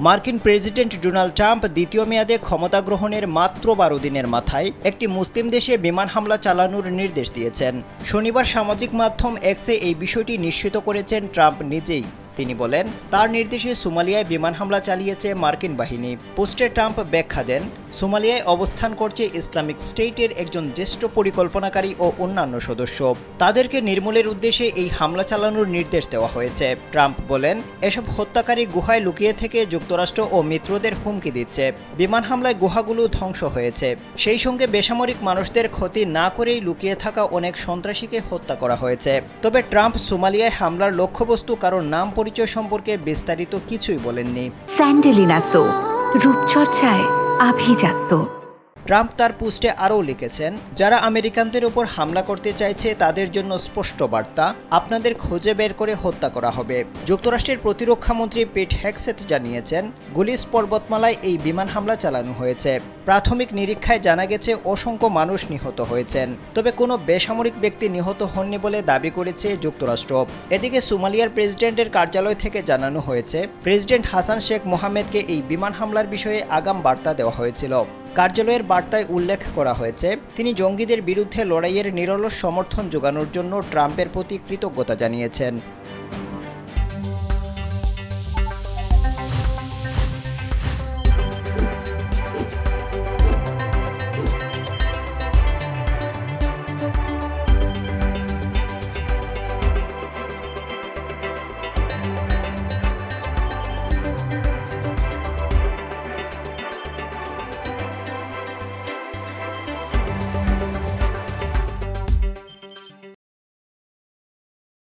মার্কিন president Donald Trump দ্বিতীয় মেয়াদে ক্ষমতা গ্রহণের মাত্র ১২ দিনের মাথায় একটি মুসলিম দেশে বিমান হামলা চালানোর নির্দেশ দিয়েছেন। শনিবার সামাজিক মাধ্যম এক্সে এই বিষয়টি নিশ্চিত করেছেন ট্রাম্প নিজেই। তিনি বলেন, তার নির্দেশে সোমালিয়ায় বিমান হামলা চালিয়েছে মার্কিন বাহিনী। পোস্টে ট্রাম্প ব্যাখ্যা দেন, সোমালিয়ায় অবস্থান করছে ইসলামিক স্টেটের একজন জ্যেষ্ঠ পরিকল্পনাকারী ও অন্যান্য সদস্য। তাদেরকে নির্মূলের উদ্দেশ্যে এই হামলা চালানোর নির্দেশ দেওয়া হয়েছে। ট্রাম্প বলেন, এসব হত্যাকারী গুহায় লুকিয়ে থেকে যুক্তরাষ্ট্র ও মিত্রদের হুমকি দিচ্ছে। বিমান হামলায় গুহাগুলো ধ্বংস হয়েছে। সেই সঙ্গে বেসামরিক মানুষদের ক্ষতি না করেই লুকিয়ে থাকা অনেক সন্ত্রাসীকে হত্যা করা হয়েছে। তবে ট্রাম্প সোমালিয়ায় হামলার লক্ষ্যবস্তু কারণ নাম পরিচয় সম্পর্কে বিস্তারিত কিছুই বলেননি। স্যান্ডেলিনা সো, রূপচর্চায় আভিজাত্য। ট্রাম্প তার পোস্টে আরও লিখেছেন, যারা আমেরিকানদের উপর হামলা করতে চাইছে তাদের জন্য স্পষ্ট বার্তা, আপনাদের খুঁজে বের করে হত্যা করা হবে। যুক্তরাষ্ট্রের প্রতিরক্ষামন্ত্রী পিট হেগসেথ জানিয়েছেন, গুলিস পর্বতমালায় এই বিমান হামলা চালানো হয়েছে। প্রাথমিক নিরীক্ষায় জানা গেছে অসংখ্য মানুষ নিহত হয়েছেন, তবে কোনো বেসামরিক ব্যক্তি নিহত হননি বলে দাবি করেছে যুক্তরাষ্ট্র। এদিকে সোমালিয়ার প্রেসিডেন্টের কার্যালয় থেকে জানানো হয়েছে, প্রেসিডেন্ট হাসান শেখ মোহাম্মেদকে এই বিমান হামলার বিষয়ে আগাম বার্তা দেওয়া হয়েছিল। কার্যালয়ের বার্তায় উল্লেখ করা হয়েছে, তিনি জঙ্গিদের বিরুদ্ধে লড়াইয়ের নিরলস সমর্থন জোগানোর জন্য ট্রাম্পের প্রতি কৃতজ্ঞতা জানিয়েছেন।